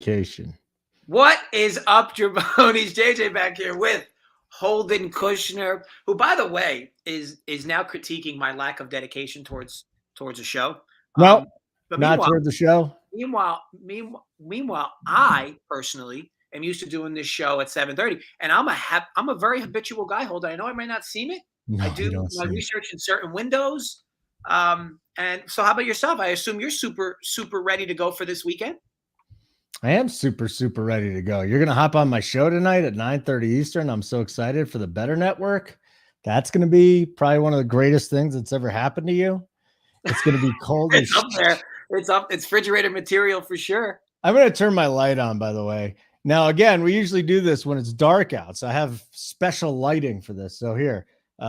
Dedication. What is up, Jabronis? JJ back here with Holden Kushner, who, by the way, is now critiquing my lack of dedication towards the show. Nope, But not meanwhile, toward the show. meanwhile, I personally am used to doing this show at 7:30, and I'm a very habitual guy, Holden. I know I may not seem it. I No, you do don't my seem. research in certain windows. And so, how about yourself? I assume you're super ready to go for this weekend. I am super ready to go. You're gonna hop on my show tonight at 9:30 Eastern. I'm so excited for the Better Network. That's gonna be probably one of the greatest things that's ever happened to you. It's gonna be cold as It's up there. It's up. It's refrigerator material for sure. I'm gonna turn my light on, by the way. Now, again, we usually do this when it's dark out, so I have special lighting for this. So here,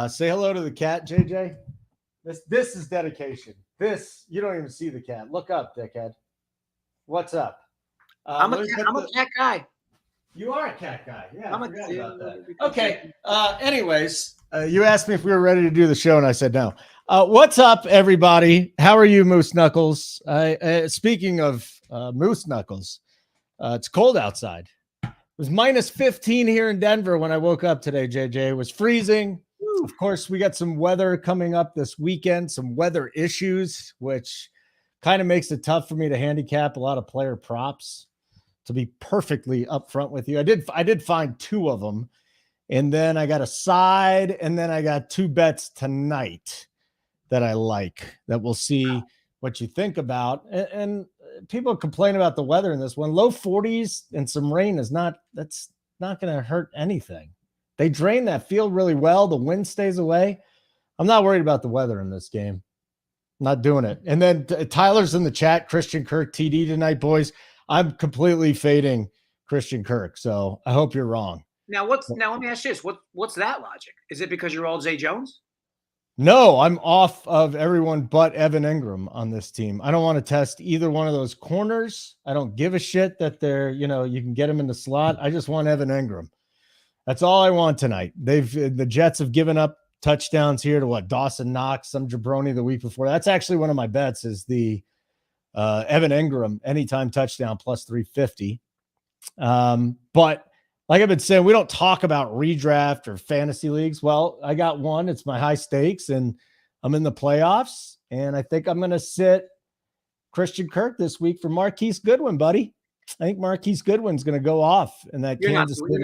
say hello to the cat, JJ. This is dedication. This you don't even see the cat. Look up, dickhead. What's up? I'm a cat guy. You are a cat guy. Yeah, I'm I a forgot about that. Okay. Anyways, you asked me if we were ready to do the show, and I said no. What's up, everybody? How are you, Moose Knuckles? Speaking of Moose Knuckles, it's cold outside. It was minus 15 here in Denver when I woke up today, JJ. It was freezing. Woo. Of course, we got some weather coming up this weekend, some weather issues, which kind of makes it tough for me to handicap a lot of player props. To be perfectly upfront with you, I did find two of them, and then I got a side, and then I got two bets tonight that I like that we'll see what you think about. And people complain about the weather in this one. Low 40s and some rain that's not going to hurt anything. They drain that field really well. The wind stays away. I'm not worried about the weather in this game. I'm not doing it. And then Tyler's in the chat. Christian Kirk TD tonight, boys. I'm completely fading Christian Kirk, so I hope you're wrong. Now let me ask you this. What's that logic? Is it because you're all Zay Jones? No, I'm off of everyone but Evan Ingram on this team. I don't want to test either one of those corners. I don't give a shit that they're, you can get them in the slot. I just want Evan Ingram. That's all I want tonight. The Jets have given up touchdowns here to Dawson Knox, some jabroni the week before. That's actually one of my bets is the Evan Ingram anytime touchdown plus 350. But like I've been saying, we don't talk about redraft or fantasy leagues. Well, I got one. It's my high stakes, and I'm in the playoffs. And I think I'm going to sit Christian Kirk this week for Marquise Goodwin, buddy. I think Marquise Goodwin's going to go off in that Kansas City.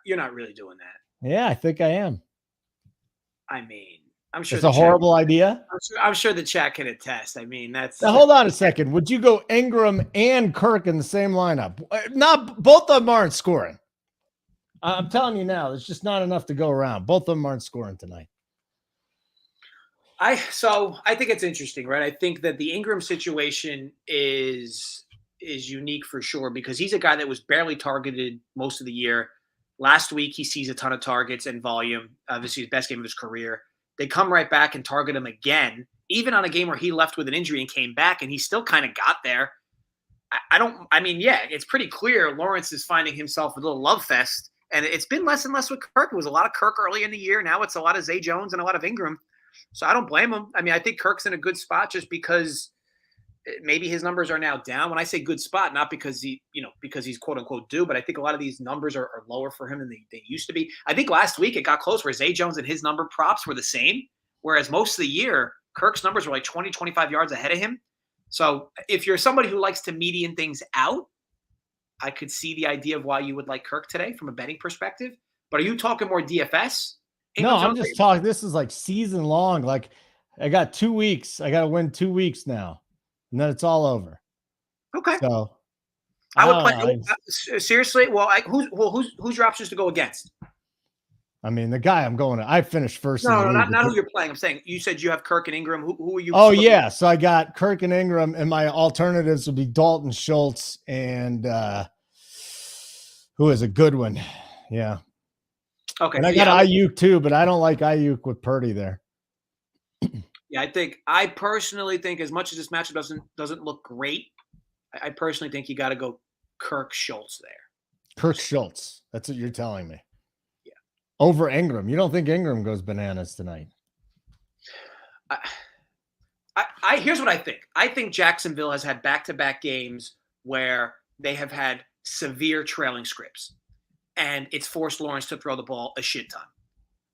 You're not really doing that. Yeah, I think I am. I mean, I'm sure it's a horrible idea. I'm sure the chat can attest. I mean, that's now, hold on a second. Would you go Ingram and Kirk in the same lineup? Not both of them aren't scoring. I'm telling you now, there's just not enough to go around. Both of them aren't scoring tonight. I think it's interesting, right? I think that the Ingram situation is unique for sure because he's a guy that was barely targeted most of the year. Last week, he sees a ton of targets and volume. Obviously, his best game of his career. They come right back and target him again, even on a game where he left with an injury and came back, and he still kind of got there. It's pretty clear Lawrence is finding himself a little love fest, and it's been less and less with Kirk. It was a lot of Kirk early in the year. Now it's a lot of Zay Jones and a lot of Ingram. So I don't blame him. I mean, I think Kirk's in a good spot just because maybe his numbers are now down. When I say good spot, not because because he's quote unquote due, but I think a lot of these numbers are lower for him than they used to be. I think last week it got close where Zay Jones and his number props were the same, whereas most of the year Kirk's numbers were like 20, 25 yards ahead of him. So if you're somebody who likes to median things out, I could see the idea of why you would like Kirk today from a betting perspective. But are you talking more DFS? No, I'm just talking. This is like season long. Like I got 2 weeks. I got to win 2 weeks now. And then it's all over. Okay. So I would play seriously. Well, who's your options to go against? I mean, the guy I'm going to. I finished first. No, not who you're playing. I'm saying you said you have Kirk and Ingram. Who are you? Oh yeah, so I got Kirk and Ingram, and my alternatives would be Dalton Schultz and who is a good one. Yeah. Okay. And I got Ayuk too, but I don't like Ayuk with Purdy there. Yeah, I personally think as much as this matchup doesn't look great, I personally think you got to go Kirk Schultz there. Kirk Schultz. That's what you're telling me. Yeah. Over Ingram. You don't think Ingram goes bananas tonight? Here's what I think. I think Jacksonville has had back-to-back games where they have had severe trailing scripts, and it's forced Lawrence to throw the ball a shit ton.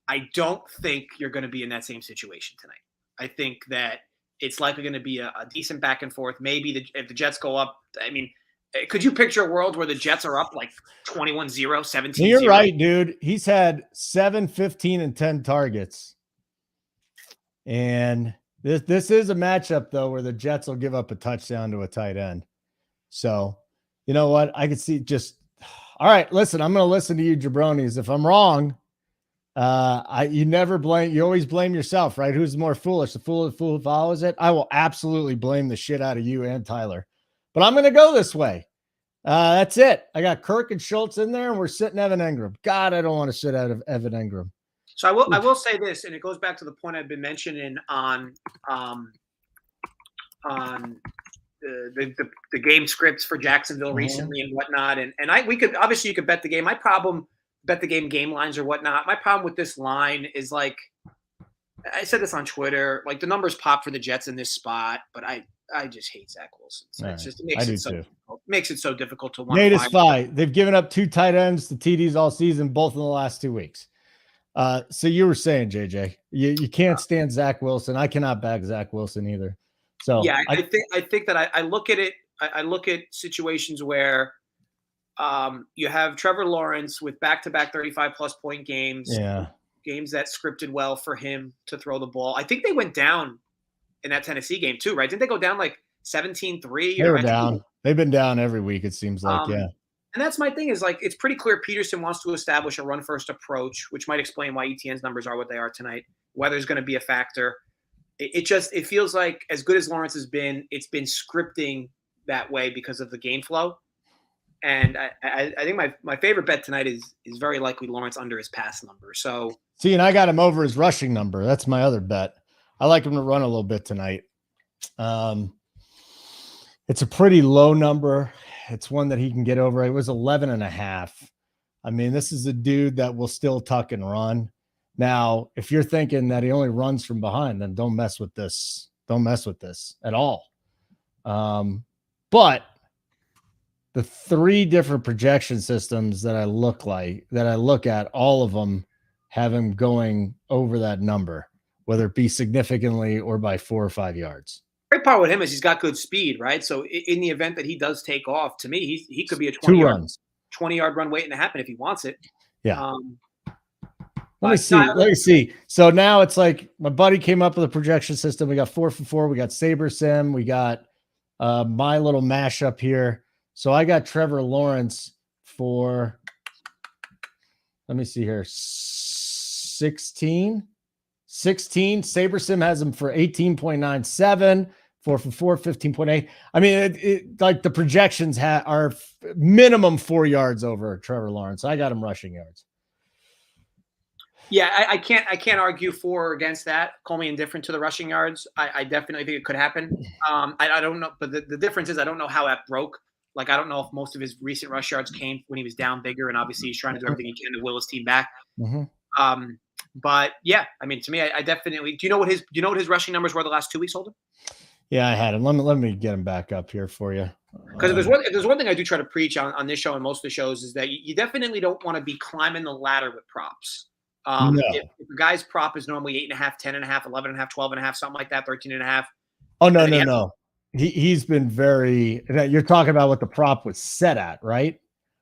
I don't think you're going to be in that same situation tonight. I think that it's likely going to be a decent back and forth. Maybe if the Jets go up, I mean, could you picture a world where the Jets are up like 21-0, 17-0? You're right, dude. He's had 7, 15, and 10 targets. And this is a matchup, though, where the Jets will give up a touchdown to a tight end. So, you know what? I could see just – all right, listen, I'm going to listen to you, jabronis. If I'm wrong, you never blame – you always blame yourself, right? Who's more foolish, the fool who follows it? I will absolutely blame the shit out of you and Tyler. But I'm going to go this way. That's it. I got Kirk and Schultz in there, and we're sitting Evan Engram. God, I don't want to sit out of Evan Engram. So I will say this, and it goes back to the point I've been mentioning on the game scripts for Jacksonville recently and whatnot. And we could obviously, you could bet the game. My problem, bet the game lines or whatnot. My problem with this line is, like, I said this on Twitter, like, the numbers pop for the Jets in this spot, but I just hate Zach Wilson. So it's just, makes it so difficult to want. Nate is fine. They've given up 2 tight ends to TDs all season, both in the last 2 weeks. So you were saying, JJ, you can't stand Zach Wilson. I cannot back Zach Wilson either. So yeah, I think that I look at it. I look at situations where you have Trevor Lawrence with back-to-back 35-plus point games. Yeah. Games that scripted well for him to throw the ball. I think they went down in that Tennessee game too, right? Didn't they go down like 17-3? They were down. They've been down every week, it seems like, yeah. And that's my thing is, like, it's pretty clear Peterson wants to establish a run-first approach, which might explain why ETN's numbers are what they are tonight. Weather's going to be a factor. It feels like, as good as Lawrence has been, it's been scripting that way because of the game flow. And I think my favorite bet tonight is very likely Lawrence under his pass number. So see, and I got him over his rushing number. That's my other bet. I like him to run a little bit tonight. It's a pretty low number. It's one that he can get over. It was 11.5. I mean, this is a dude that will still tuck and run. Now, if you're thinking that he only runs from behind, then don't mess with this. Don't mess with this at all. But the 3 different projection systems that I look at, all of them have him going over that number, whether it be significantly or by 4 or 5 yards. Great part with him is he's got good speed, right? So in the event that he does take off, to me, he could be a 20-yard run waiting to happen if he wants it. Yeah. Let me see. So now it's like my buddy came up with a projection system. We got 4 for 4. We got Saber Sim. We got my little mashup here. So I got Trevor Lawrence for, let me see here, 16. Saber Sim has him for 18.97, 4 for 4, 15.8. I mean, like the projections are minimum 4 yards over Trevor Lawrence. I got him rushing yards. Yeah, I can't argue for or against that. Call me indifferent to the rushing yards. I definitely think it could happen. I don't know, but the difference is I don't know how that broke. Like, I don't know if most of his recent rush yards came when he was down bigger, and obviously he's trying to do everything he can to will his team back. But yeah, I mean, to me, I definitely. Do you know what his rushing numbers were the last 2 weeks, Holden? Yeah, I had him. Let me get him back up here for you. Because if there's one thing I do try to preach on this show and most of the shows is that you definitely don't want to be climbing the ladder with props. No. If a guy's prop is normally 8.5, 10.5, 11.5, 12.5, something like that, 13.5. Oh no. He's been very. You're talking about what the prop was set at, right?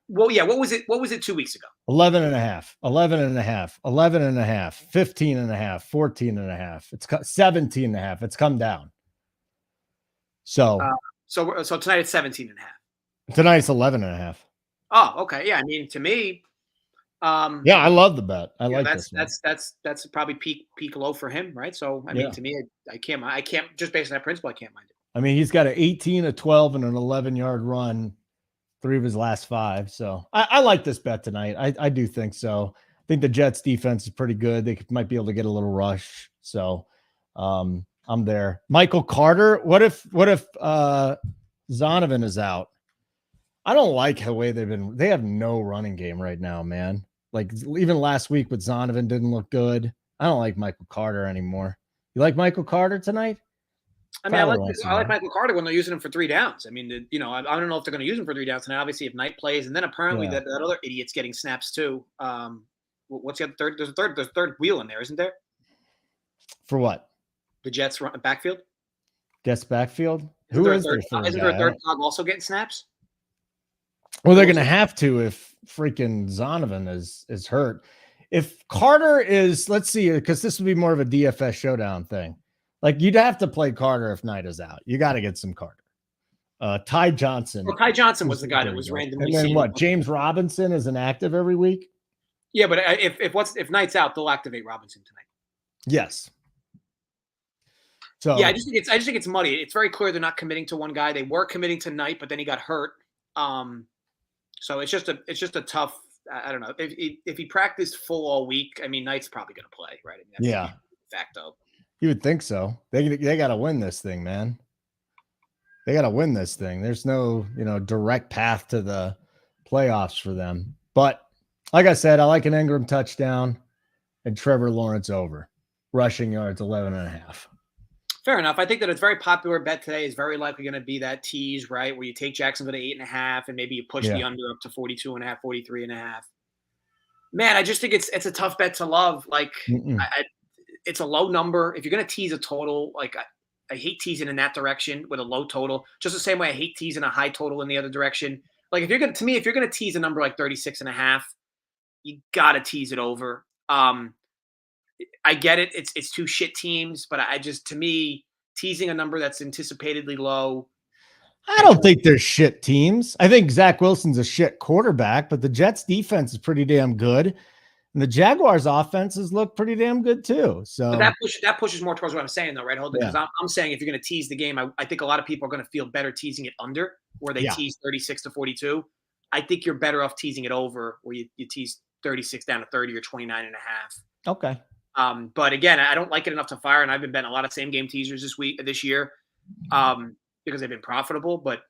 Well, yeah. What was it 2 weeks ago? 11.5, 11.5, 11.5, 15.5, 14.5. It's 17.5. It's come down. So tonight it's 17.5. Tonight's 11.5. Oh, okay. Yeah. I mean, to me, yeah, I love the bet. I like this. That's probably peak low for him, right? So I mean, to me, I can't just based on that principle, I can't mind it. I mean, he's got an 18, a 12, and an 11-yard run, 3 of his last 5. So I like this bet tonight. I do think so. I think the Jets defense is pretty good. They might be able to get a little rush. So I'm there. Michael Carter. What if Zonovan is out? I don't like the way they have no running game right now, man. Like, even last week with Zonovan didn't look good. I don't like Michael Carter anymore. You like Michael Carter tonight? I mean, Tyler wants to I like know. Michael Carter when they're using him for 3 downs. I mean, I don't know if they're going to use him for 3 downs tonight. Obviously, if Knight plays, and then apparently Yeah. that other idiot's getting snaps too. What's the other third? There's a third wheel in there, isn't there? For what? The Jets backfield. Guess backfield. Isn't Who is their third Isn't there a guy? third cog also getting snaps? Well, they're going to have to if freaking Zonovan is hurt. If Carter is, let's see, because this would be more of a DFS showdown thing. Like you'd have to play Carter if Knight is out. You got to get some Carter. Ty Johnson. Well, Ty Johnson was the guy that was randomly. And then what? James Robinson is inactive every week. Yeah, but if Knight's out, they'll activate Robinson tonight. Yes. So yeah, I just think it's muddy. It's very clear they're not committing to one guy. They were committing to Knight, but then he got hurt. So it's just a tough. I don't know if he practiced full all week. I mean, Knight's probably going to play, right? I mean, yeah, facto. You would think so. They got to win this thing, man. They got to win this thing. There's no direct path to the playoffs for them. But like I said, I like an Ingram touchdown and Trevor Lawrence over rushing yards 11.5. Fair enough. I think that it's very popular bet today is very likely going to be that tease, right? Where you take Jacksonville to 8.5 and maybe you push the under up to 42.5, 43.5. Man, I just think it's a tough bet to love. Like it's a low number. If you're going to tease a total, like I hate teasing in that direction with a low total, just the same way I hate teasing a high total in the other direction. Like if you're going to tease a number like 36.5, you got to tease it over. I get it. It's 2 shit teams, but to me, teasing a number that's anticipatedly low. I don't think they're shit teams. I think Zach Wilson's a shit quarterback, but the Jets defense is pretty damn good. And the Jaguars offenses look pretty damn good too. So but that pushes more towards what I'm saying though, right? Holden, because I'm saying if you're going to tease the game, I think a lot of people are going to feel better teasing it under where they tease 36 to 42. I think you're better off teasing it over where you tease 36 down to 30 or 29.5. Okay. But again, I don't like it enough to fire, and I've been betting a lot of same game teasers this year because they've been profitable. But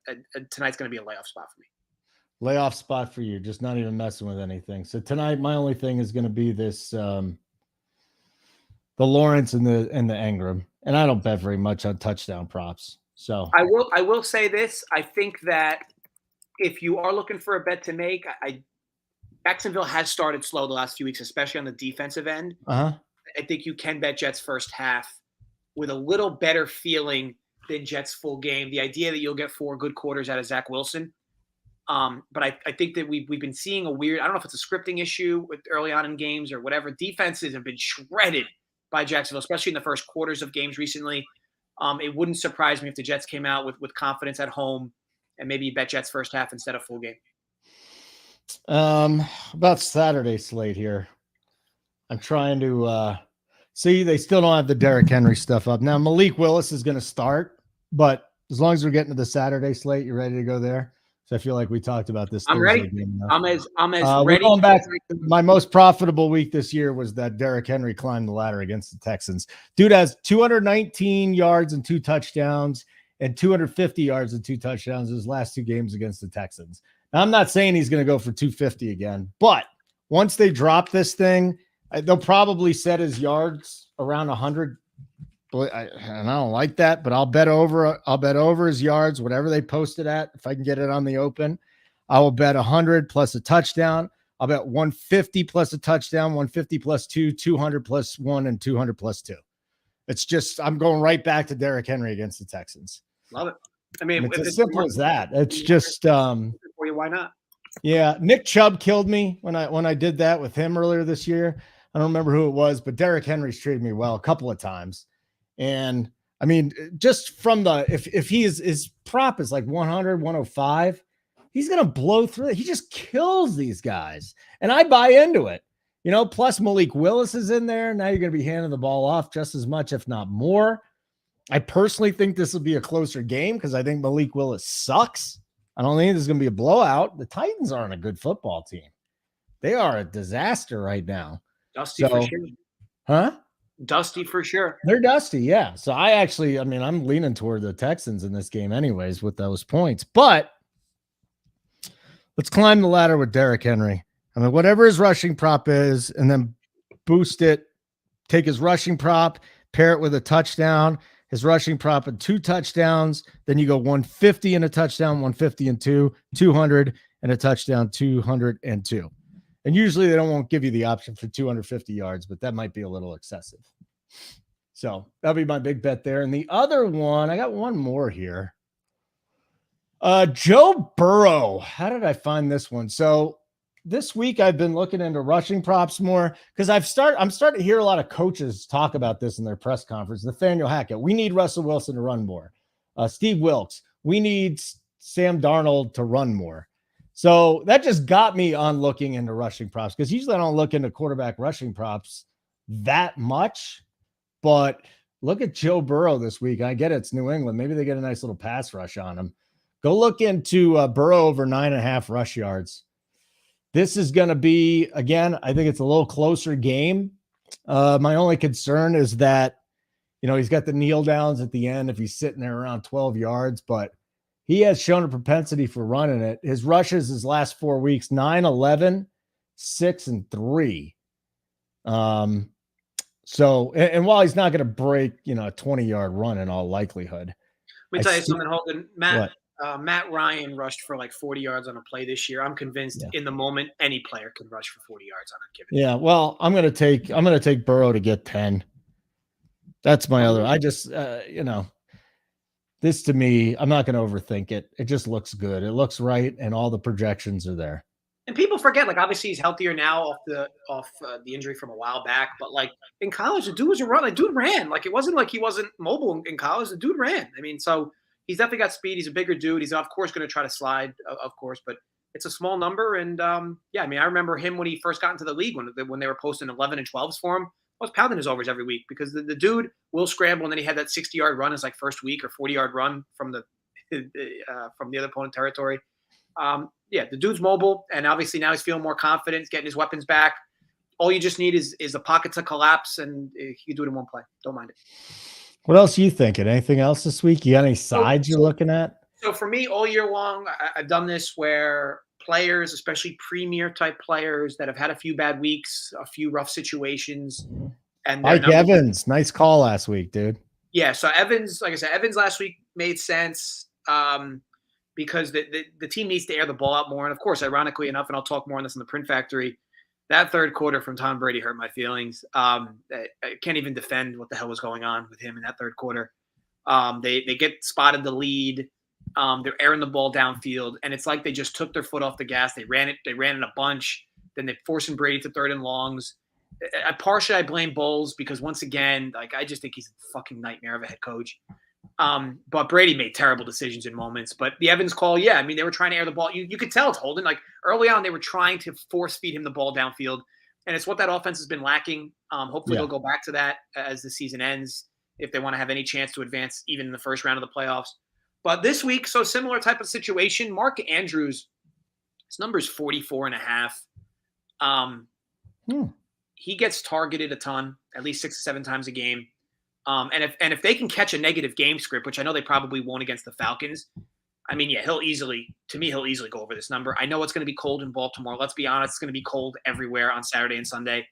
tonight's going to be a layoff spot for me. Layoff spot for you, just not even messing with anything. So tonight, my only thing is going to be this the Lawrence and the Ingram, and I don't bet very much on touchdown props. So I will say this: I think that if you are looking for a bet to make, Jacksonville has started slow the last few weeks, especially on the defensive end. I think you can bet Jets first half with a little better feeling than Jets full game. The idea that you'll get 4 good quarters out of Zach Wilson. But I think that we've been seeing a weird, I don't know if it's a scripting issue with early on in games or whatever. Defenses have been shredded by Jacksonville, especially in the first quarters of games recently. It wouldn't surprise me if the Jets came out with confidence at home and maybe you bet Jets first half instead of full game. About Saturday slate here. I'm trying to see they still don't have the Derrick Henry stuff up. Now Malik Willis is going to start, but as long as we're getting to the Saturday slate, you're ready to go there. So I feel like we talked about this. I'm ready. I'm as ready. Going back, my most profitable week this year was that Derrick Henry climbed the ladder against the Texans. Dude has 219 yards and 2 touchdowns and 250 yards and 2 touchdowns his last 2 games against the Texans. Now, I'm not saying he's going to go for 250 again, but once they drop this thing, they'll probably set his yards around 100. And I don't like that, but I'll bet over his yards, whatever they post it at. If I can get it on the open, I will bet 100 plus a touchdown. I'll bet 150 plus a touchdown, 150 plus 2, 200 plus 1, and 200 plus 2. It's just, I'm going right back to Derrick Henry against the Texans. Love it. I mean, it's as simple as that. It's just, for you, why not? Yeah. Nick Chubb killed me when I did that with him earlier this year. I don't remember who it was, but Derrick Henry's treated me well a couple of times. And I mean, just from the, if his prop is like 100, 105, he's going to blow through it. He just kills these guys. And I buy into it, plus Malik Willis is in there. Now you're going to be handing the ball off just as much, if not more. I personally think this will be a closer game because I think Malik Willis sucks. I don't think there's going to be a blowout. The Titans aren't a good football team. They are a disaster right now. Dusty for sure. Huh? Dusty for sure. They're dusty, yeah. So I'm leaning toward the Texans in this game anyways with those points. But let's climb the ladder with Derrick Henry. I mean, whatever his rushing prop is, and then boost it, take his rushing prop, pair it with a touchdown, his rushing prop at 2 touchdowns. Then you go 150 and a touchdown, 150 and 2, 200 and a touchdown, 202. And usually they won't give you the option for 250 yards, but that might be a little excessive. So that'll be my big bet there. And the other one, I got one more here. Joe Burrow. How did I find this one? So this week I've been looking into rushing props more because I'm starting to hear a lot of coaches talk about this in their press conference. Nathaniel Hackett, we need Russell Wilson to run more. Steve Wilkes, we need Sam Darnold to run more. So that just got me on looking into rushing props because usually I don't look into quarterback rushing props that much. But look at Joe Burrow this week. I get it's New England. Maybe they get a nice little pass rush on him. Go look into Burrow over 9.5 rush yards. This is going to be, again, I think it's a little closer game. My only concern is that, he's got the kneel downs at the end if he's sitting there around 12 yards, but he has shown a propensity for running it. His rushes his last 4 weeks, 9, 11, 6, and 3. So, and while he's not going to break, a 20-yard run in all likelihood. Let me tell you something, Holden. Matt Ryan rushed for like 40 yards on a play this year. I'm convinced in the moment any player can rush for 40 yards on a given. Yeah, well, I'm going to take Burrow to get 10. That's my other. I just this to me, I'm not going to overthink it. It just looks good. It looks right, and all the projections are there. And people forget, like, obviously he's healthier now off the injury from a while back. But like in college, the dude was a run. Like, dude ran. Like, it wasn't like he wasn't mobile in college. The dude ran. I mean, so he's definitely got speed. He's a bigger dude. He's of course going to try to slide, of course, but it's a small number. And I mean, I remember him when he first got into the league when they were posting 11 and 12s for him. I was pounding his overs every week because the dude will scramble, and then he had that 60-yard run his like first week or 40-yard run from the other opponent territory. The dude's mobile, and obviously now he's feeling more confident, getting his weapons back. All you just need is the pocket to collapse, and he can do it in one play. Don't mind it. What else are you thinking? Anything else this week? You got any sides you're looking at? So for me, all year long, I've done this where players, especially premier type players that have had a few bad weeks, a few rough situations, and Mike Evans, nice call last week, dude. Yeah, so Evans, like I said, Evans last week made sense. Because the team needs to air the ball out more. And, of course, ironically enough, and I'll talk more on this in the Print Factory, that third quarter from Tom Brady hurt my feelings. I can't even defend what the hell was going on with him in that third quarter. They get spotted the lead. They're airing the ball downfield, and it's like they just took their foot off the gas. They ran it a bunch. Then they're forcing Brady to third and longs. Partially, I blame Bowles because, once again, like I just think he's a fucking nightmare of a head coach. But Brady made terrible decisions in moments. But the Evans call, I mean, they were trying to air the ball. You could tell it's Holden. Like early on, they were trying to force feed him the ball downfield, and it's what that offense has been lacking. Hopefully, they'll go back to that as the season ends if they want to have any chance to advance even in the first round of the playoffs. But this week, so similar type of situation. Mark Andrews, his number is 44.5. He gets targeted a ton, at least 6 to 7 times a game. And if they can catch a negative game script, which I know they probably won't against the Falcons, I mean, he'll easily go over this number. I know it's going to be cold in Baltimore. Let's be honest, it's going to be cold everywhere on Saturday and Sunday.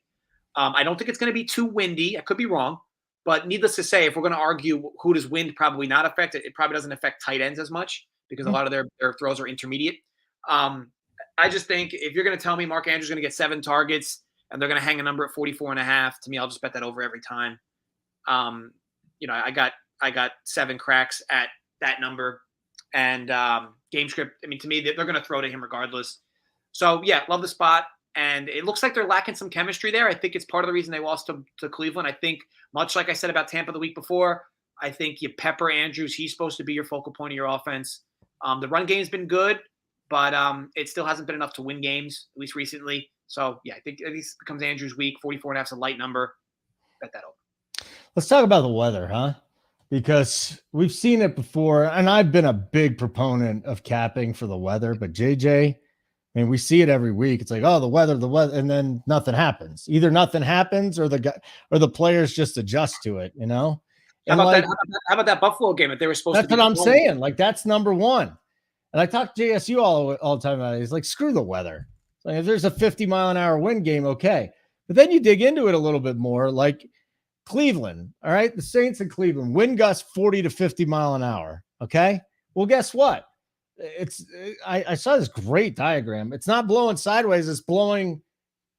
I don't think it's going to be too windy. I could be wrong, but needless to say, if we're going to argue who does wind probably not affect, it probably doesn't affect tight ends as much because a lot of their throws are intermediate. I just think if you're going to tell me Mark Andrews is going to get 7 targets and they're going to hang a number at 44.5, to me, I'll just bet that over every time. I got 7 cracks at that number, and game script. I mean, to me, they're going to throw to him regardless. So love the spot, and it looks like they're lacking some chemistry there. I think it's part of the reason they lost to Cleveland. I think much like I said about Tampa the week before, I think you pepper Andrews. He's supposed to be your focal point of your offense. The run game's been good, but it still hasn't been enough to win games, at least recently. So I think at least it becomes Andrews' week. 44.5 is a light number. Bet that over. Let's talk about the weather, huh? Because we've seen it before, and I've been a big proponent of capping for the weather, but JJ, I mean, we see it every week. It's like, oh, the weather, and then nothing happens. Either nothing happens or the players just adjust to it, How about that Buffalo game that they were supposed to be? That's what I'm saying. Like, that's number one. And I talk to JSU all the time about it. He's like, screw the weather. Like, if there's a 50-mile-an-hour wind game, okay. But then you dig into it a little bit more, like, Cleveland, all right? The Saints in Cleveland, wind gust 40 to 50 mile an hour, okay? Well, guess what? I saw this great diagram. It's not blowing sideways, it's blowing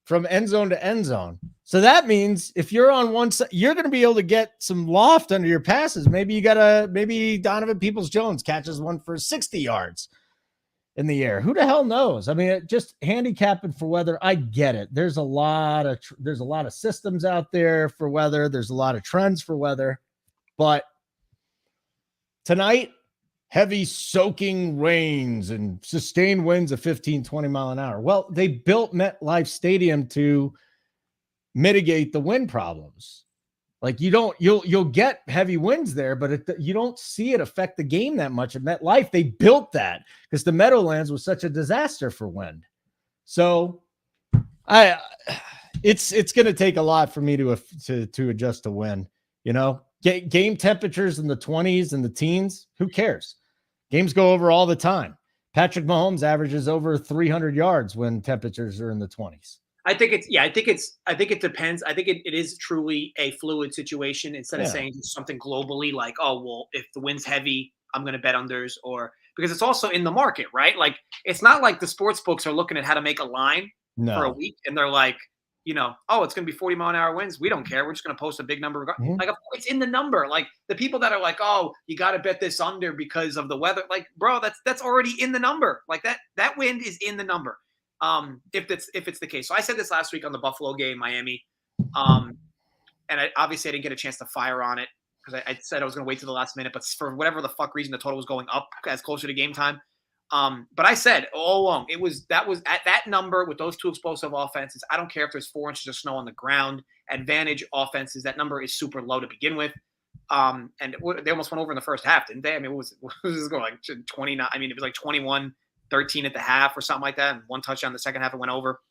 from end zone to end zone. So that means if you're on one side, you're going to be able to get some loft under your passes. Maybe Donovan Peoples-Jones catches one for 60 yards in the air. Who the hell knows? I mean, just handicapping for weather. I get it. There's a lot of systems out there for weather. There's a lot of trends for weather, but tonight, heavy soaking rains and sustained winds of 15, 20 mile an hour. Well, they built MetLife Stadium to mitigate the wind problems. Like you'll get heavy winds there, but you don't see it affect the game that much at MetLife. They built that because the Meadowlands was such a disaster for wind. So it's going to take a lot for me to adjust to wind, game temperatures in the 20s and the teens. Who cares? Games go over all the time. Patrick Mahomes averages over 300 yards when temperatures are in the 20s. I think it depends. I think it is truly a fluid situation instead of saying something globally like, oh, well, if the wind's heavy, I'm going to bet unders, or because it's also in the market, right? Like, it's not like the sports books are looking at how to make a line for a week and they're like, oh, it's going to be 40 mile an hour winds. We don't care. We're just going to post a big number. Mm-hmm. Like, it's in the number. Like, the people that are like, oh, you got to bet this under because of the weather. Like, bro, that's already in the number. Like, that wind is in the number. If it's the case. So I said this last week on the Buffalo game, Miami. And obviously I didn't get a chance to fire on it because I said I was going to wait till the last minute, but for whatever the fuck reason, the total was going up as closer to game time. But I said all along, that was at that number with those two explosive offenses. I don't care if there's 4 inches of snow on the ground. Advantage offenses, that number is super low to begin with. And they almost went over in the first half, didn't they? I mean, what was this going like 29? I mean, it was like 21-13 at the half or something like that, and 1 touchdown in the second half, it went over.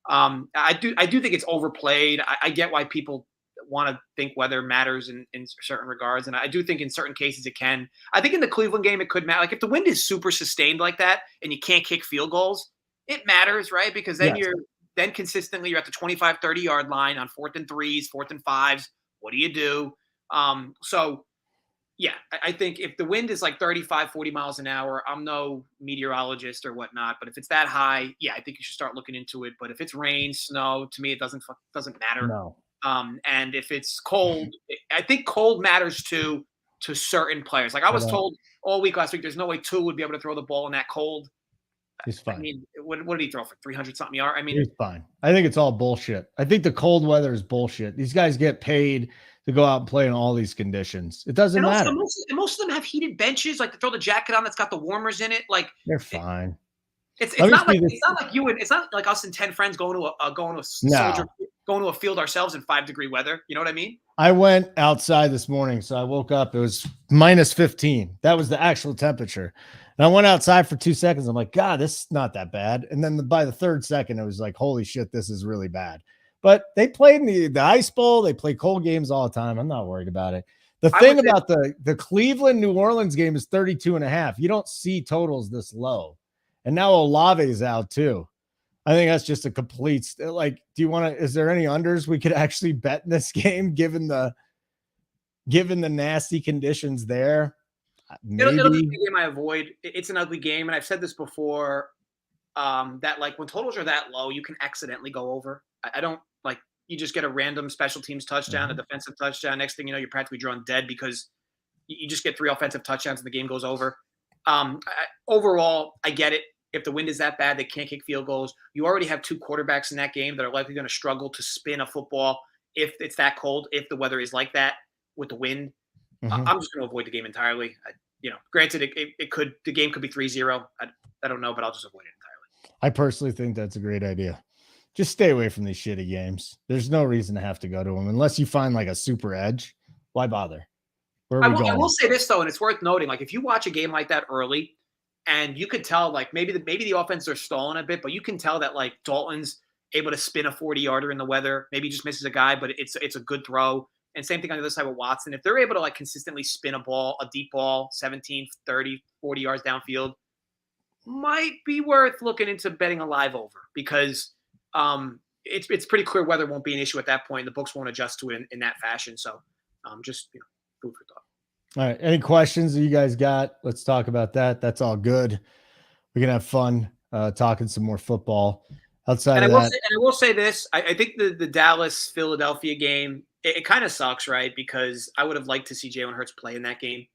I do think it's overplayed. I get why people want to think weather matters in certain regards, and I do think in certain cases it can. I think in the Cleveland game it could matter. Like, if the wind is super sustained like that and you can't kick field goals, it matters, right? Because then you're consistently you're at the 25, 30-yard line on 4th and 3s, 4th and 5s. What do you do? So yeah, I think if the wind is like 35, 40 miles an hour, I'm no meteorologist or whatnot, but if it's that high, yeah, I think you should start looking into it. But if it's rain, snow, to me, it doesn't matter. No. And if it's cold, I think cold matters to certain players. Like, I was told all week last week, there's no way Tua would be able to throw the ball in that cold. He's fine. I mean, what did he throw for 300 something yards? I mean, he's fine. I think it's all bullshit. I think the cold weather is bullshit. These guys get paid to go out and play in all these conditions. It doesn't matter. Most of them have heated benches, like to throw the jacket on that's got the warmers in it. Like, they're fine. It's not like us and 10 friends going to a field ourselves in 5-degree weather. You know what I mean? I went outside this morning, so I woke up. It was minus 15. That was the actual temperature. And I went outside for 2 seconds. I'm like, God, this is not that bad. And then by the 3rd second, it was like, holy shit, this is really bad. But they played in the Ice Bowl. They play cold games all the time. I'm not worried about it. The thing about the Cleveland-New Orleans game is 32.5. You don't see totals this low. And now Olave is out too. I think that's just a complete, like, is there any unders we could actually bet in this game given the nasty conditions there? Maybe. It'll be a game I avoid. It's an ugly game. And I've said this before, that like when totals are that low, you can accidentally go over. I don't like, you just get a random special teams touchdown, a defensive touchdown. Next thing you know, you're practically drawn dead because you just get 3 offensive touchdowns and the game goes over. Overall, I get it. If the wind is that bad, they can't kick field goals. You already have 2 quarterbacks in that game that are likely going to struggle to spin a football if it's that cold, if the weather is like that with the wind. I'm just going to avoid the game entirely. Granted, the game could be 3-0. I don't know, but I'll just avoid it entirely. I personally think that's a great idea. Just stay away from these shitty games. There's no reason to have to go to them unless you find like a super edge. Why bother? I will say this though, and it's worth noting. Like, if you watch a game like that early, and you could tell, like, maybe the offense are stalling a bit, but you can tell that like Dalton's able to spin a 40-yarder in the weather. Maybe he just misses a guy, but it's a good throw. And same thing on the other side with Watson. If they're able to like consistently spin a deep ball, 17, 30, 40 yards downfield, might be worth looking into betting a live over because it's pretty clear weather won't be an issue at that point. The books won't adjust to it in that fashion. So just food for thought. All right. Any questions that you guys got? Let's talk about that. That's all good. We can have fun talking some more football. Outside of that, I will say this: I think the Dallas Philadelphia game it kind of sucks, right? Because I would have liked to see Jalen Hurts play in that game,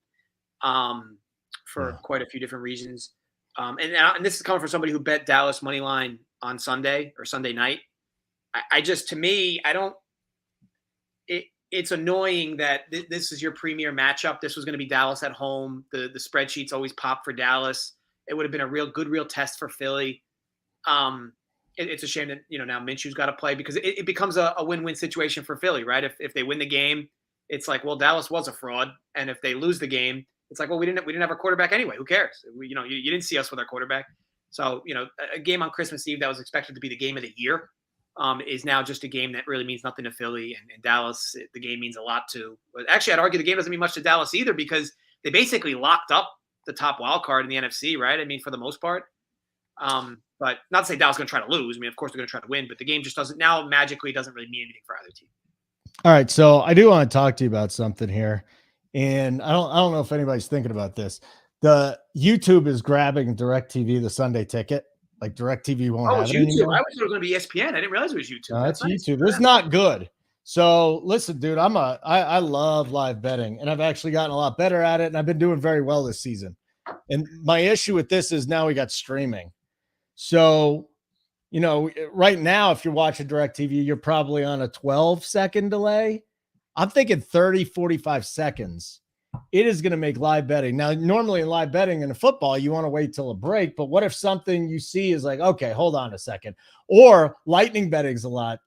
for quite a few different reasons. And this is coming from somebody who bet Dallas money line on Sunday or Sunday night. I just, to me, I don't. It's annoying that this is your premier matchup. This was going to be Dallas at home. The spreadsheets always pop for Dallas. It would have been a real test for Philly. It's a shame that now Minshew's got to play because it becomes a win-win situation for Philly, right? If they win the game, it's like, well, Dallas was a fraud, and if they lose the game, it's like, well, we didn't have our quarterback anyway. Who cares? You didn't see us with our quarterback. So a game on Christmas Eve that was expected to be the game of the year is now just a game that really means nothing to Philly, and Dallas. The game means a lot to. But actually, I'd argue the game doesn't mean much to Dallas either because they basically locked up the top wild card in the NFC, right? I mean, for the most part. But not to say Dallas is going to try to lose. I mean, of course they're going to try to win, but the game just doesn't really mean anything for either team. All right, so I do want to talk to you about something here, and I don't know if anybody's thinking about this. The YouTube is grabbing DirecTV the Sunday ticket. Like DirecTV won't have it's it YouTube. anymore. I was going to be ESPN. I didn't realize it was YouTube. No, that's nice. YouTube. It's not good. So listen, dude, I love live betting, and I've actually gotten a lot better at it, and I've been doing very well this season. And my issue with this is now we got streaming. So, right now, if you're watching DirecTV, you're probably on a 12-second delay. I'm thinking 30, 45 seconds. It is going to make live betting. Now, normally in live betting in a football, you want to wait till a break. But what if something you see is like, okay, hold on a second. Or lightning betting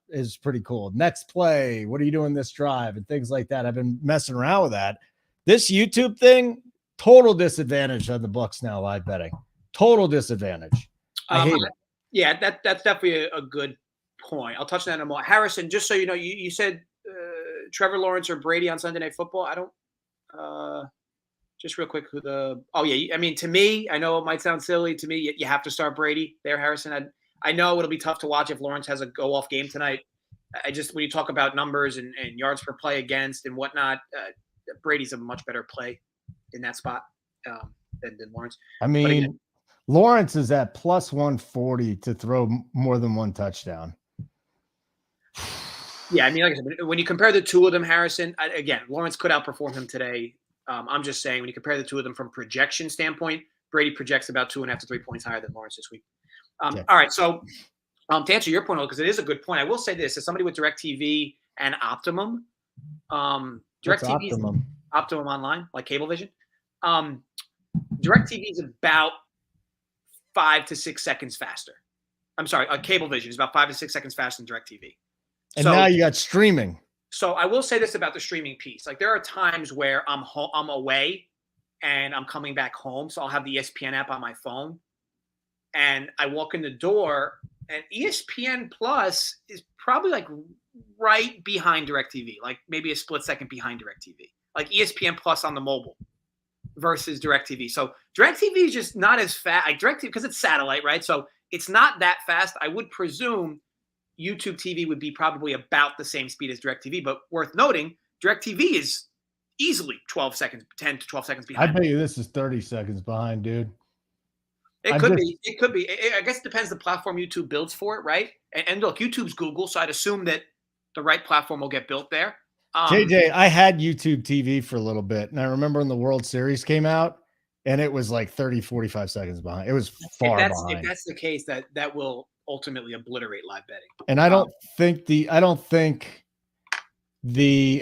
is pretty cool. Next play, what are you doing this drive? And things like that. I've been messing around with that. This YouTube thing, total disadvantage on the books now, live betting. Total disadvantage. I hate it. Yeah, that's definitely a good point. I'll touch on that in a moment. Harrison, just so you know, you said Trevor Lawrence or Brady on Sunday Night Football. I don't just real quick I mean, to me, I know it might sound silly. To me, you have to start Brady there, Harrison. I know it'll be tough to watch if Lawrence has a go-off game tonight. When you talk about numbers and yards per play against and whatnot, Brady's a much better play in that spot than Lawrence. I mean, Lawrence is at plus 140 to throw more than one touchdown. Yeah, I mean, like I said, when you compare the two of them, Harrison, again, Lawrence could outperform him today. I'm just saying when you compare the two of them from projection standpoint, Brady projects about 2.5 to 3 points higher than Lawrence this week. Okay. All right, so to answer your point, because it is a good point, I will say this: as somebody with DirecTV and Optimum, DirecTV Optimum Online, like Cablevision, DirecTV is about 5 to 6 seconds faster. I'm sorry, Cablevision is about 5 to 6 seconds faster than DirecTV. And now you got streaming. So I will say this about the streaming piece. Like there are times where I'm away and I'm coming back home. So I'll have the ESPN app on my phone and I walk in the door and ESPN Plus is probably like right behind DirecTV, like maybe a split second behind DirecTV, like ESPN Plus on the mobile versus DirecTV. So DirecTV is just not as fast. Like DirecTV, because it's satellite, right? So it's not that fast. I would presume YouTube TV would be probably about the same speed as DirecTV, but worth noting, DirecTV is easily 10 to 12 seconds behind. I bet you this is 30 seconds behind, dude. It could be. I guess it depends the platform YouTube builds for it, right? And look, YouTube's Google, so I'd assume that the right platform will get built there. JJ, I had YouTube TV for a little bit, and I remember when the World Series came out, and it was like 30, 45 seconds behind. It was far behind. If that's the case, that will ultimately obliterate live betting. And I don't think the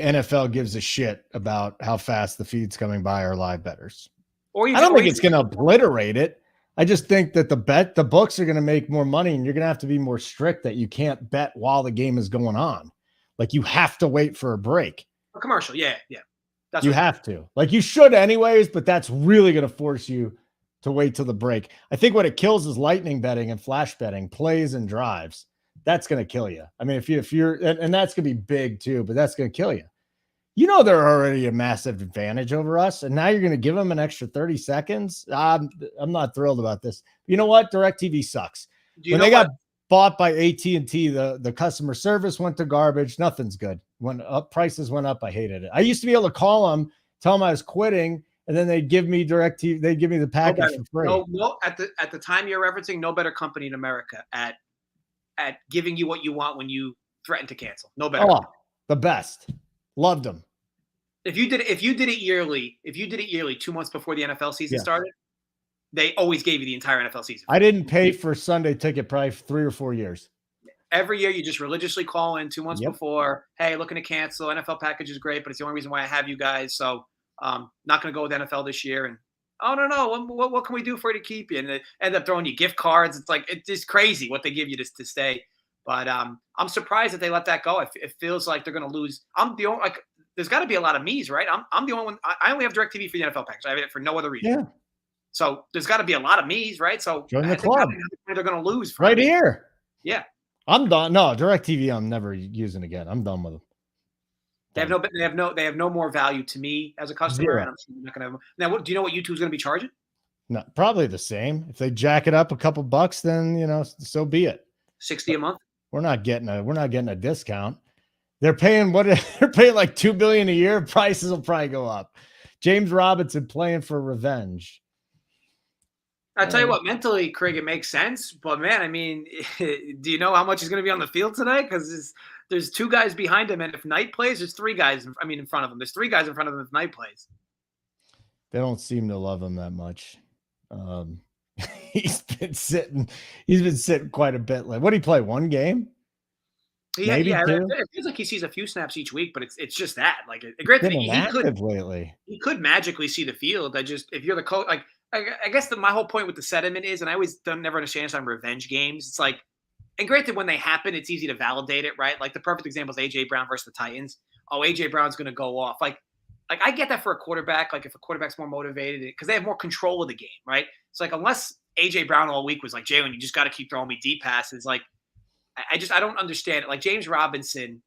NFL gives a shit about how fast the feeds coming by are live bettors. I don't think it's going to obliterate it. I just think that the books are going to make more money, and you're going to have to be more strict that you can't bet while the game is going on. Like you have to wait for a break. A commercial, yeah. That's you have to. Like you should anyways, but that's really going to force you to wait till the break. I think what it kills is lightning betting and flash betting, plays and drives. That's going to kill you. I mean, if you're, and that's going to be big too, but that's going to kill you. They're already a massive advantage over us, and now you're going to give them an extra 30 seconds. I'm not thrilled about this. You know what? DirecTV sucks. bought by AT&T. The customer service went to garbage. Nothing's good. When prices went up, I hated it. I used to be able to call them, tell them I was quitting, and then they'd give me DirecTV. They'd give me the package for free. No, at the time you're referencing, no better company in America at giving you what you want when you threaten to cancel. No better. Oh, the best. Loved them. If you did it yearly 2 months before the NFL season started, they always gave you the entire NFL season. I didn't pay for Sunday ticket price 3 or 4 years. Every year you just religiously call in 2 months before. Hey, looking to cancel. NFL package is great, but it's the only reason why I have you guys. So not going to go with NFL this year. And no. What can we do for you to keep you? And they end up throwing you gift cards. It's like, it's just crazy what they give you to stay. But I'm surprised that they let that go. It feels like they're going to lose. I'm the only, there's got to be a lot of me's, right? I'm the only one. I only have DirecTV for the NFL package. I have it for no other reason. Yeah. So there's got to be a lot of me's, right? So join the club. They're going to lose right here. Yeah. I'm done. No, DirecTV I'm never using again. I'm done with them. They have no more value to me as a customer. And I'm sure not going to have. Now, do you know what YouTube is going to be charging? No, probably the same. If they jack it up a couple bucks, then so be it. $60 a month. We're not getting a discount. They're paying like $2 billion a year. Prices will probably go up. James Robinson playing for revenge. I tell you what, mentally, Craig, it makes sense. But man, I mean, do you know how much he's going to be on the field tonight? Because there's 2 guys behind him, and if Knight plays, there's 3 guys. In front of him. There's 3 guys in front of him if Knight plays. They don't seem to love him that much. He's been sitting quite a bit. Like, what did he play? 1 game? Maybe 2? It feels like he sees a few snaps each week, but it's just that. Like, granted, he could magically see the field. If you're the coach, like. I guess my whole point with the sentiment is, and I always never understand on revenge games. It's like, and granted, when they happen, it's easy to validate it, right? Like the perfect example is AJ Brown versus the Titans. Oh, AJ Brown's going to go off. Like I get that for a quarterback. Like if a quarterback's more motivated, because they have more control of the game, right? It's like unless AJ Brown all week was like, Jalen, you just got to keep throwing me deep passes. Like I don't understand it. Like James Robinson,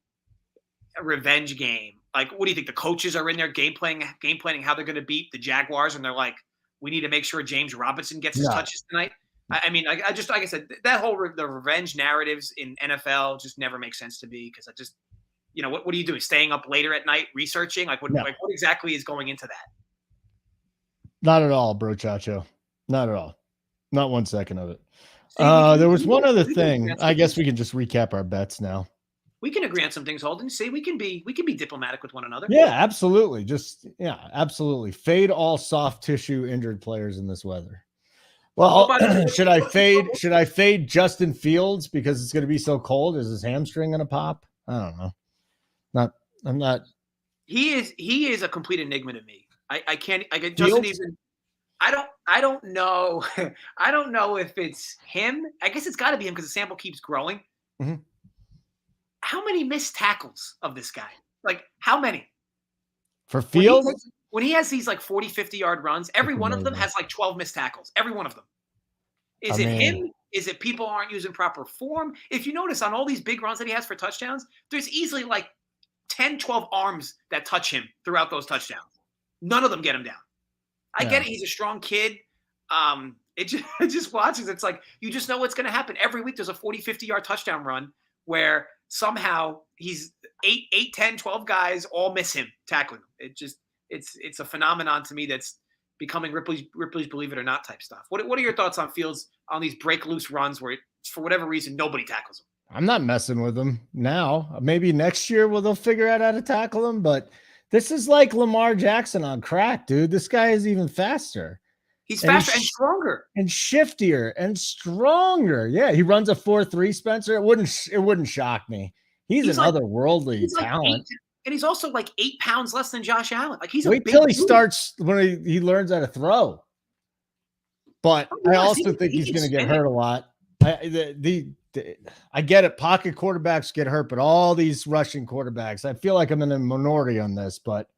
a revenge game. Like what do you think? The coaches are in there game planning how they're going to beat the Jaguars, and they're like, we need to make sure James Robinson gets his touches tonight. I mean, I just, like I said, that whole the revenge narratives in NFL just never make sense to me because I just, what are you doing? Staying up later at night researching? Like what exactly is going into that? Not at all, bro, Chacho. Not at all. Not 1 second of it. There was one other thing. I guess we can just recap our bets now. We can agree on some things, Holden. See, we can be diplomatic with one another. Yeah, absolutely. Absolutely. Fade all soft tissue injured players in this weather. Well, should I fade Justin Fields because it's going to be so cold? Is his hamstring going to pop? I don't know. I'm not. He is a complete enigma to me. I don't know. I don't know if it's him. I guess it's got to be him because the sample keeps growing. Mm-hmm. How many missed tackles of this guy? Like, how many? For Fields? When he has these, 40, 50-yard runs, every one of them has, 12 missed tackles. Every one of them. Is it him? Is it people aren't using proper form? If you notice, on all these big runs that he has for touchdowns, there's easily, 10, 12 arms that touch him throughout those touchdowns. None of them get him down. I get it. He's a strong kid. It just watches. It's like, you just know what's going to happen. Every week there's a 40, 50-yard touchdown run where somehow he's 8, 10, 12 guys all miss him tackling him. It's a phenomenon to me that's becoming Ripley's Believe It or Not type stuff. What are your thoughts on Fields on these break loose runs where for whatever reason nobody tackles him? I'm not messing with him now. Maybe next year they'll figure out how to tackle him, but this is like Lamar Jackson on crack, dude. This guy is even faster. He's faster and stronger. And shiftier and stronger. Yeah, he runs a 4.3, Spencer. It wouldn't shock me. He's an otherworldly talent. And he's also 8 pounds less than Josh Allen. Like wait till he starts when he learns how to throw. But I also think he's going to get hurt a lot. I get it. Pocket quarterbacks get hurt, but all these rushing quarterbacks, I feel like I'm in a minority on this, but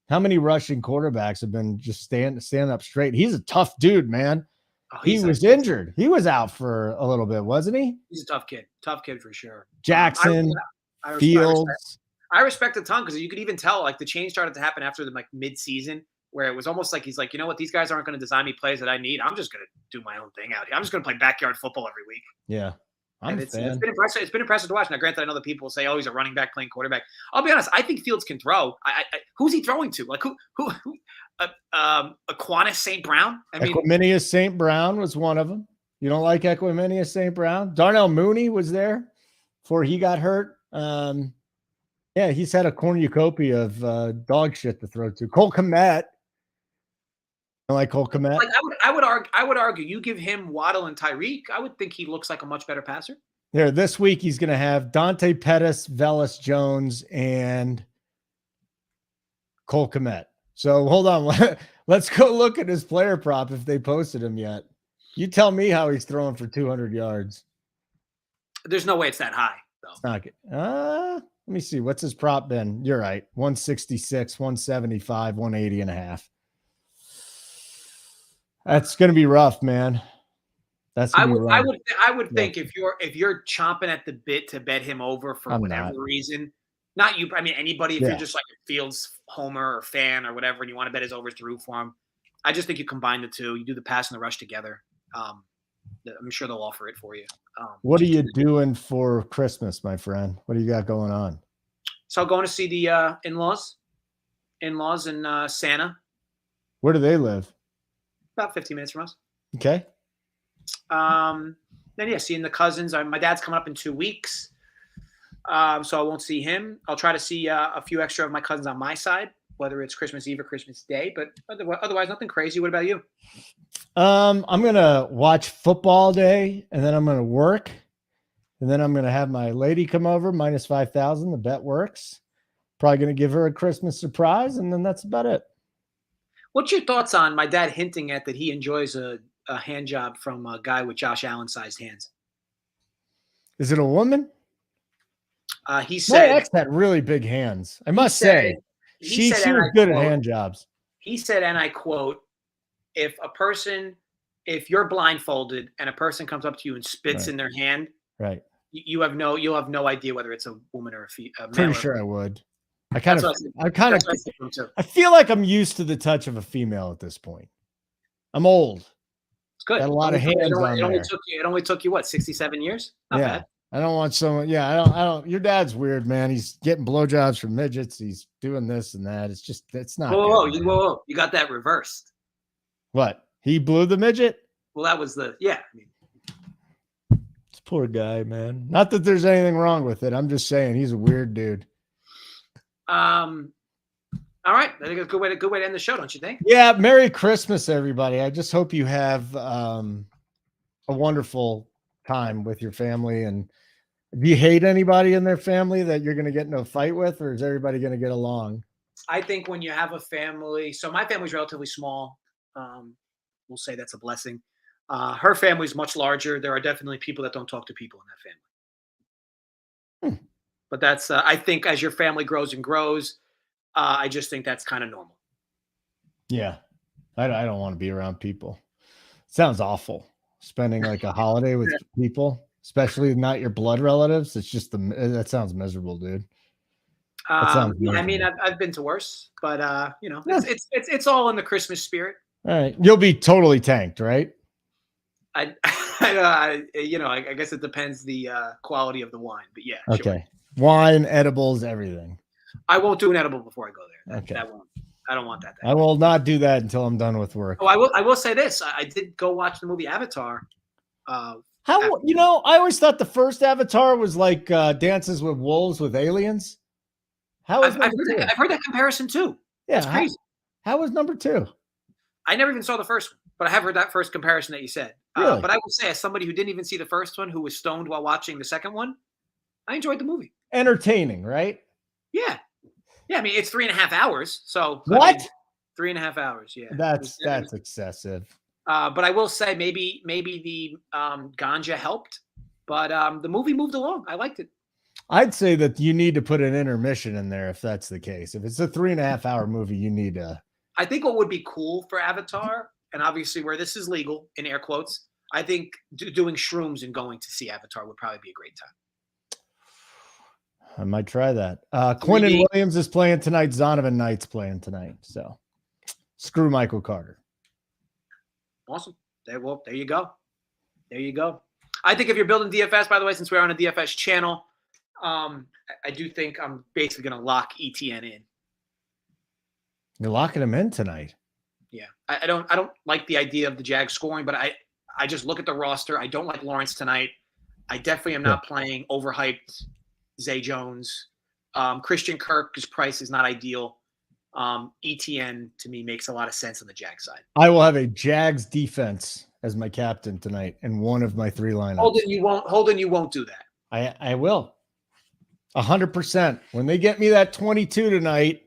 how many rushing quarterbacks have been just stand up straight? He's a tough dude, man. Oh, he was injured. He was out for a little bit, wasn't he? He's a tough kid. Tough kid for sure. Jackson, Fields. I respect a ton because you could even tell the change started to happen after the mid-season where it was almost like he's like, you know what, these guys aren't going to design me plays that I need. I'm just going to do my own thing out here. I'm just going to play backyard football every week. Yeah. I'm a It's fan. been impressive. It's been impressive to watch. Now, granted, I know the people say, "Oh, he's a running back playing quarterback." I'll be honest. I think Fields can throw. Who's he throwing to? Like who Aquinas St. Brown? I mean, Equiminius St. Brown was one of them. You don't like Equiminius St. Brown? Darnell Mooney was there before he got hurt. Yeah, he's had a cornucopia of dog shit to throw to. Cole Kmet. I like Cole Kmet. like I would argue, you give him Waddle and Tyreek, I would think he looks like a much better passer. There, this week he's going to have Dante Pettis, Velus Jones, and Cole Kmet. So hold on. Let's go look at his player prop if they posted him yet. You tell me how he's throwing for 200 yards. There's no way it's that high, though. It's not good. Let me see. What's his prop been? You're right. 166, 175, 180 and a half. That's going to be rough, man. That's I would think if you're chomping at the bit to bet him over for whatever reason, not you, I mean anybody, if you're just like a Fields homer or fan or whatever, and you want to bet his overs through for him, I just think you combine the two. You do the pass and the rush together. I'm sure they'll offer it for you. What are you doing for Christmas, my friend? What do you got going on? So going to see the in-laws in Santa. Where do they live? About 15 minutes from us. Okay. Then yeah, seeing the cousins. My dad's coming up in 2 weeks, so I won't see him. I'll try to see a few extra of my cousins on my side, whether it's Christmas Eve or Christmas Day. But otherwise, nothing crazy. What about you? I'm gonna watch football day, and then I'm gonna work, and then I'm gonna have my lady come over. Minus 5,000. The bet works. Probably gonna give her a Christmas surprise, and then that's about it. What's your thoughts on my dad hinting at that he enjoys a hand job from a guy with Josh Allen-sized hands? Is it a woman? He said my ex had really big hands. I must say, she was good at hand jobs. He said, and I quote, if you're blindfolded and a person comes up to you and spits in their hand, right, you'll have no idea whether it's a woman or a man. Pretty sure I would. I feel like I'm used to the touch of a female at this point. I'm old. It's good. Got a lot of hands on there. It only took you what, 67 years? Not bad. I don't want someone. Yeah, I don't. Your dad's weird, man. He's getting blowjobs from midgets. He's doing this and that. It's not. Whoa. You got that reversed. What? He blew the midget? Well, that was this poor guy, man. Not that there's anything wrong with it. I'm just saying he's a weird dude. All right. I think it's a good way to end the show, don't you think? Yeah. Merry Christmas, everybody. I just hope you have a wonderful time with your family. And do you hate anybody in their family that you're going to get in a fight with, or is everybody going to get along? I think when you have a family, so my family's relatively small. We'll say that's a blessing. Her family's much larger. There are definitely people that don't talk to people in that family. But that's, I think as your family grows and grows, I just think that's kind of normal. Yeah. I don't want to be around people. It sounds awful. Spending like a holiday with people, especially not your blood relatives. It's just that sounds miserable, dude. I mean, I've been to worse, but it's all in the Christmas spirit. All right. You'll be totally tanked, right? I guess it depends the quality of the wine, but yeah. Okay. Sure. Wine, edibles, everything. I won't do an edible before I go there. Okay. I don't want that. I will not do that until I'm done with work. Oh, I will say this. I did go watch the movie Avatar. I always thought the first Avatar was like Dances with Wolves with aliens. I've heard that comparison too. Yeah. It's crazy. How was number 2? I never even saw the first one, but I have heard that first comparison that you said. Really? But I will say, as somebody who didn't even see the first one, who was stoned while watching the second one, I enjoyed the movie. Entertaining, right? Yeah. Yeah, I mean, it's 3.5 hours. So what? 3.5 hours, yeah. That's excessive. But I will say maybe the ganja helped, but the movie moved along. I liked it. I'd say that you need to put an intermission in there if that's the case. If it's a 3.5 hour movie, you need to. I think what would be cool for Avatar, and obviously where this is legal, in air quotes, I think doing shrooms and going to see Avatar would probably be a great time. I might try that. Quentin Williams is playing tonight. Zonovan Knight's playing tonight. So screw Michael Carter. Awesome. There you go. There you go. I think if you're building DFS, by the way, since we're on a DFS channel, I do think I'm basically going to lock ETN in. You're locking him in tonight. Yeah, I don't like the idea of the Jags scoring, but I just look at the roster. I don't like Lawrence tonight. I definitely am not playing overhyped Zay Jones. Christian Kirk's price is not ideal. ETN to me makes a lot of sense on the Jags side. I will have a Jags defense as my captain tonight in one of my 3 lineups. Holden, you won't do that. I will. 100%. When they get me that 22 tonight.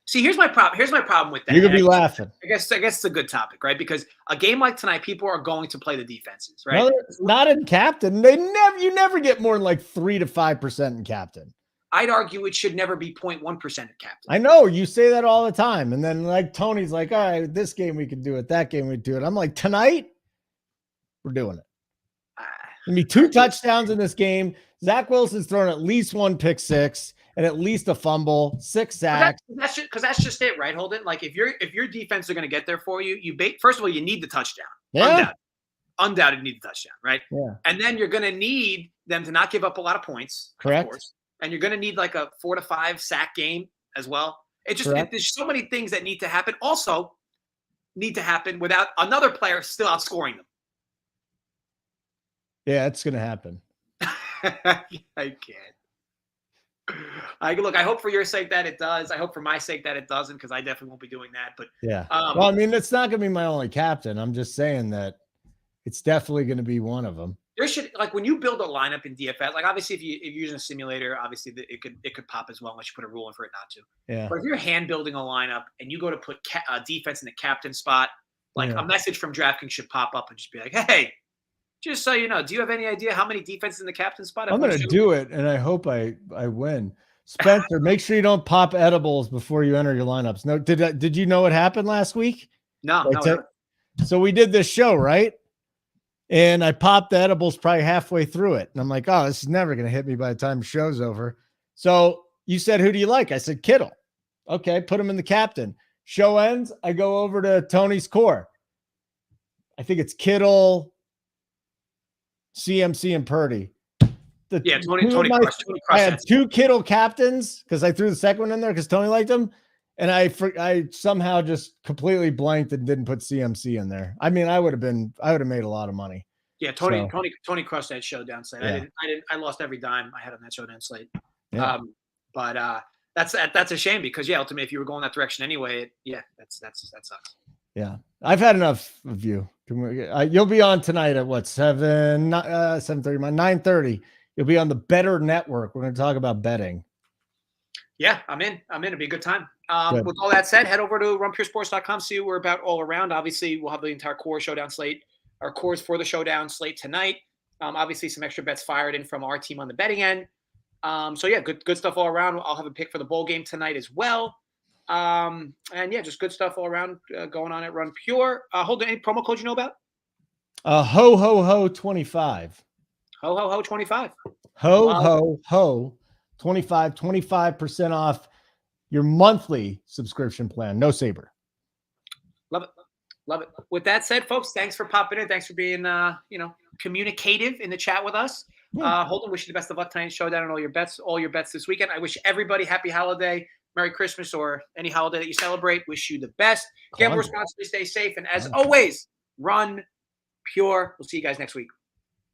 See, here's my problem. Here's my problem with that. You're gonna be laughing. I guess it's a good topic, right? Because a game like tonight, people are going to play the defenses, right? No, not in captain. You never get more than like 3 to 5% in captain. I'd argue it should never be 0.1% in captain. I know you say that all the time, and then like Tony's like, all right, this game we can do it, that game we do it. I'm like, tonight we're doing it. Give me 2 touchdowns in this game. Zach Wilson's thrown at least 1 pick six and at least a fumble, 6 sacks. Because that's just it, right, Holden? Like if your defense are going to get there for you, first of all, you need the touchdown. Yeah. Undoubtedly need the touchdown, right? Yeah. And then you're going to need them to not give up a lot of points. Correct. Of course. And you're going to need like a 4 to 5 sack game as well. There's so many things that need to happen. Also, need to happen without another player still outscoring them. Yeah, it's going to happen. I can't. I hope for your sake that it does. I hope for my sake that it doesn't, because I definitely won't be doing that. But yeah, well, I mean, it's not going to be my only captain. I'm just saying that it's definitely going to be one of them. There should, like, when you build a lineup in DFS, like obviously if you're using a simulator, obviously it could pop as well unless you put a rule in for it not to. Yeah. But if you're hand building a lineup and you go to put defense in the captain spot, like a message from DraftKings should pop up and just be like, hey, just so you know, do you have any idea how many defenses in the captain spot? I'm going to do it, and I hope I win. Spencer, make sure you don't pop edibles before you enter your lineups. No, did you know what happened last week? No. So we did this show, right? And I popped the edibles probably halfway through it. And I'm like, oh, this is never going to hit me by the time the show's over. So you said, who do you like? I said, Kittle. Okay, put him in the captain. Show ends. I go over to Tony's core. I think it's Kittle, CMC, and Purdy. Tony crushed I had 2 Kittle captains because I threw the second one in there because Tony liked him. And I somehow just completely blanked and didn't put CMC in there. I mean, I would have made a lot of money. Yeah, Tony crushed that showdown slate. Yeah. I lost every dime I had on that showdown slate. Yeah. But that's a shame because ultimately, if you were going that direction anyway, that sucks. Yeah, I've had enough of you. You'll be on tonight at what 7:30, 9:30. You'll be on the Better Network. We're going to talk about betting. Yeah, I'm in. It'll be a good time. With all that said, head over to runpuresports.com. See what we're about all around. Obviously, we'll have the entire core showdown slate. Our cores for the showdown slate tonight. Obviously, some extra bets fired in from our team on the betting end. Good stuff all around. I'll have a pick for the bowl game tonight as well. Just good stuff all around going on at Run Pure. Hold on, any promo codes you know about? Ho ho ho 25. Ho ho ho 25. Ho 25% off your monthly subscription plan. No saber. Love it. With that said, folks, thanks for popping in. Thanks for being communicative in the chat with us. Holden, wish you the best of luck tonight. Showdown and all your bets this weekend. I wish everybody happy holiday, Merry Christmas, or any holiday that you celebrate. Wish you the best. Gamble responsibly, stay safe, and as always, run pure. We'll see you guys next week.